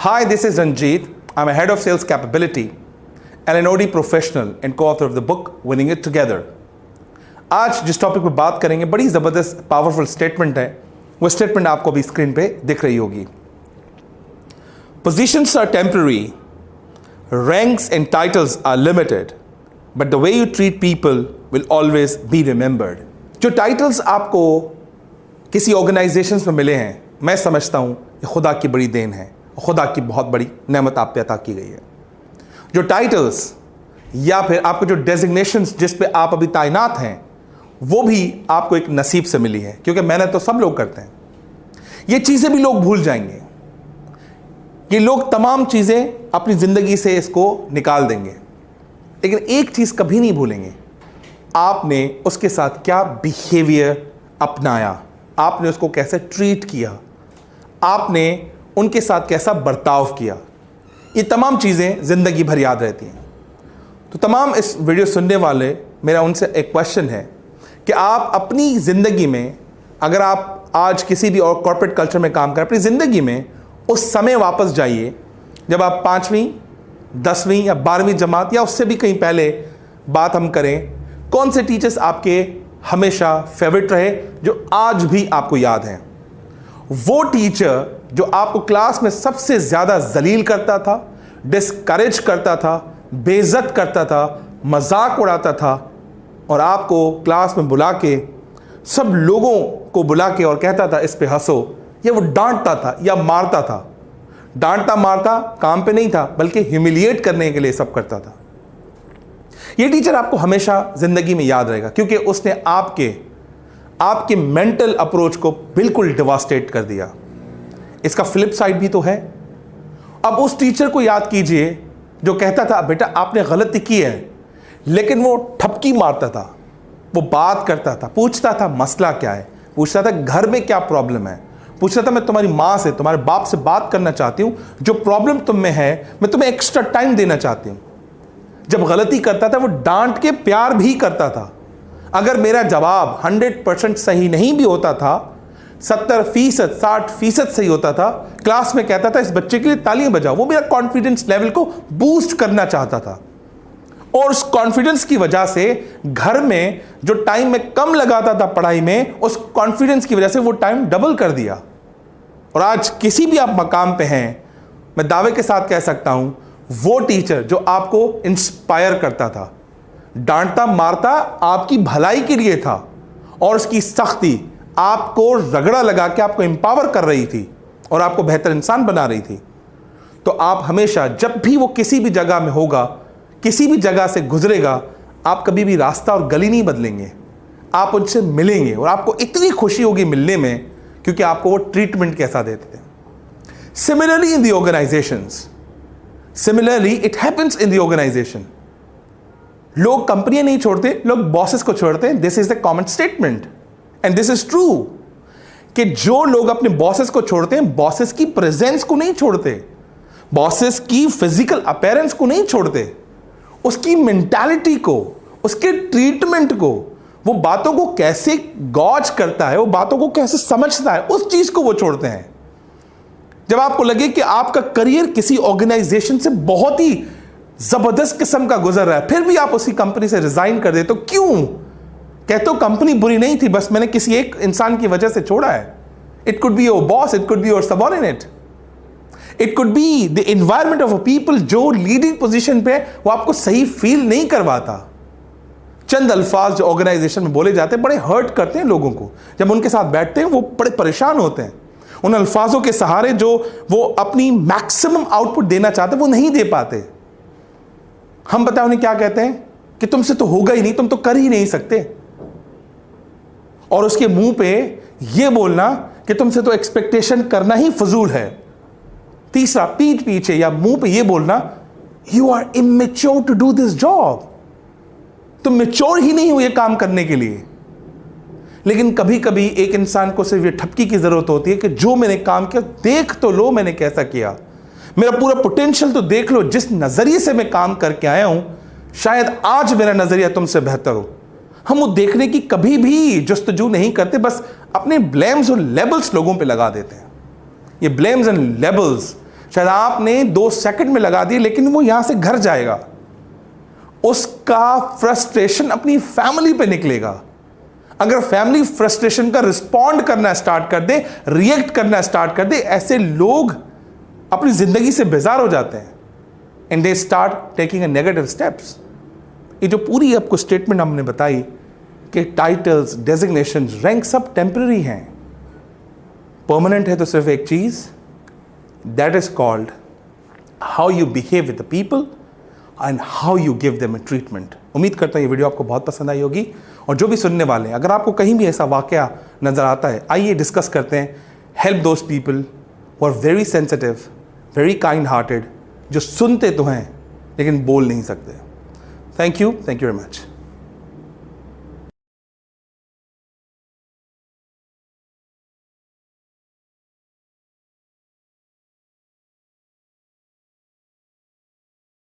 Hi, this is Ranjit. I'm a head of sales capability and an OD professional and co-author of the book Winning It Together. आज जिस topic पे बात करेंगे बड़ी ज़बरदस्त powerful statement है। वो स्टेटमेंट आपको अभी स्क्रीन पे दिख रही होगी। Positions are temporary, ranks and titles are limited, but the way you treat people will always be remembered. जो टाइटल्स आपको किसी ऑर्गेनाइजेशंस में मिले हैं, मैं समझता हूँ ये खुदा की बड़ी देन है, खुदा की बहुत बड़ी नेमत आप पे अता की गई है। जो टाइटल्स या फिर आपको जो डेजिग्नेशंस जिस पे आप अभी तैनात हैं, वो भी आपको एक नसीब से मिली है, क्योंकि मेहनत तो सब लोग करते हैं। ये चीज़ें भी लोग भूल जाएंगे, ये लोग तमाम चीज़ें अपनी ज़िंदगी से इसको निकाल देंगे, लेकिन एक चीज़ कभी नहीं भूलेंगे, आपने उसके साथ क्या बिहेवियर अपनाया, आपने उसको कैसे ट्रीट किया, आपने उनके साथ कैसा बर्ताव किया। ये तमाम चीज़ें ज़िंदगी भर याद रहती हैं। तो तमाम इस वीडियो सुनने वाले, मेरा उनसे एक क्वेश्चन है कि आप अपनी ज़िंदगी में, अगर आप आज किसी भी और कॉर्पोरेट कल्चर में काम करें, अपनी ज़िंदगी में उस समय वापस जाइए जब आप 5वीं, 10वीं या 12वीं जमात या उससे भी कहीं पहले बात हम करें, कौन से टीचर्स आपके हमेशा फेवरेट रहे जो आज भी आपको याद हैं। वो टीचर जो आपको क्लास में सबसे ज़्यादा जलील करता था, डिस्करेज करता था, बेइज्जत करता था, मजाक उड़ाता था, और आपको क्लास में बुला के, सब लोगों को बुला के और कहता था इस पे हंसो, या वो डांटता था या मारता था। डांटता मारता काम पे नहीं था, बल्कि ह्यूमिलिएट करने के लिए सब करता था। ये टीचर आपको हमेशा ज़िंदगी में याद रहेगा, क्योंकि उसने आपके मेंटल अप्रोच को बिल्कुल डिवास्टेट कर दिया। इसका फ्लिप साइड भी तो है। अब उस टीचर को याद कीजिए जो कहता था बेटा आपने गलती की है, लेकिन वो ठपकी मारता था, वो बात करता था, पूछता था मसला क्या है, पूछता था घर में क्या प्रॉब्लम है, पूछता था मैं तुम्हारी माँ से, तुम्हारे बाप से बात करना चाहती हूँ, जो प्रॉब्लम तुम में है मैं तुम्हें एक्स्ट्रा टाइम देना चाहती हूँ। जब गलती करता था वो डांट के प्यार भी करता था। अगर मेरा जवाब 100% सही नहीं भी होता था, 70%, 60% सही होता था, क्लास में कहता था इस बच्चे के लिए तालियां बजाओ। वो मेरा कॉन्फिडेंस लेवल को बूस्ट करना चाहता था, और उस कॉन्फिडेंस की वजह से घर में जो टाइम में कम लगाता था पढ़ाई में, उस कॉन्फिडेंस की वजह से वो टाइम डबल कर दिया। और आज किसी भी आप मकाम पे हैं, मैं दावे के साथ कह सकता हूं, वो टीचर जो आपको इंस्पायर करता था, डांटता मारता आपकी भलाई के लिए था, और उसकी सख्ती आपको रगड़ा लगा के आपको एम्पावर कर रही थी और आपको बेहतर इंसान बना रही थी, तो आप हमेशा जब भी वो किसी भी जगह में होगा, किसी भी जगह से गुजरेगा, आप कभी भी रास्ता और गली नहीं बदलेंगे, आप उनसे मिलेंगे और आपको इतनी खुशी होगी मिलने में, क्योंकि आपको वो ट्रीटमेंट कैसा देते थे। Similarly in the organisations, similarly it happens in the organisation. लोग कंपनियां नहीं छोड़ते, लोग बॉसेस को छोड़ते हैं। This is the common statement and this is true कि जो लोग अपने बॉसेस को छोड़ते हैं, बॉसेस की प्रेजेंस को नहीं छोड़ते, बॉसेस की फिजिकल अपीयरेंस को नहीं छोड़ते, उसकी मेंटालिटी को, उसके ट्रीटमेंट को, वो बातों को कैसे गॉज करता है, वो बातों को कैसे समझता है, उस चीज को वो छोड़ते हैं। जब आपको लगे कि आपका करियर किसी ऑर्गेनाइजेशन से बहुत ही जबरदस्त किस्म का गुजर रहा है, फिर भी आप उसी कंपनी से रिजाइन कर दे, तो क्यों? कहते हो कंपनी बुरी नहीं थी, बस मैंने किसी एक इंसान की वजह से छोड़ा है। It could be your boss, it could be your subordinate, it could be the environment of a people जो लीडिंग पोजीशन पे वो आपको सही फील नहीं करवाता। चंद अल्फाज जो ऑर्गेनाइजेशन में बोले जाते हैं बड़े हर्ट करते हैं लोगों को। जब उनके साथ बैठते हैं वो बड़े परेशान होते हैं। उन अल्फाजों के सहारे जो वो अपनी मैक्सिमम आउटपुट देना चाहते हैं वो नहीं दे पाते। हम बताएं उन्हें क्या कहते हैं कि तुमसे तो होगा ही नहीं, तुम तो कर ही नहीं सकते, और उसके मुंह पे ये बोलना कि तुमसे तो एक्सपेक्टेशन करना ही फजूल है। तीसरा, पीठ पीछे या मुंह पे ये बोलना you are immature to do this job, तुम मेच्योर ही नहीं हो ये काम करने के लिए। लेकिन कभी कभी एक इंसान को सिर्फ ये ठपकी की जरूरत होती है कि जो मैंने काम किया देख तो लो मैंने कैसा किया, मेरा पूरा पोटेंशियल तो देख लो, जिस नजरिए से मैं काम करके आया हूं शायद आज मेरा नजरिया तुमसे बेहतर हो। हम वो देखने की कभी भी जस्तजू नहीं करते, बस अपने ब्लेम्स और लेबल्स लोगों पे लगा देते हैं। ये ब्लेम्स एंड लेबल्स शायद आपने 2 सेकंड में लगा दिए, लेकिन वो यहां से घर जाएगा, उसका फ्रस्ट्रेशन अपनी फैमिली पे निकलेगा। अगर फैमिली फ्रस्ट्रेशन का रिस्पॉन्ड करना स्टार्ट कर दे, रिएक्ट करना स्टार्ट कर दे, ऐसे लोग अपनी जिंदगी से बेजार हो जाते हैं and they start taking a negative steps. ये जो पूरी आपको स्टेटमेंट हमने बताई कि टाइटल्स, डेजिग्नेशंस, रैंक सब टेम्पररी हैं, परमानेंट है तो सिर्फ एक चीज, that is called how you behave with the people and how you give them a treatment. उम्मीद करता हूँ ये वीडियो आपको बहुत पसंद आई होगी, और जो भी सुनने वाले हैं, अगर आपको कहीं भी ऐसा वाकया नजर आता है, आइए डिस्कस करते हैं। Help those people who are very sensitive, very kind hearted, जो सुनते तो हैं लेकिन बोल नहीं सकते। Thank you very much.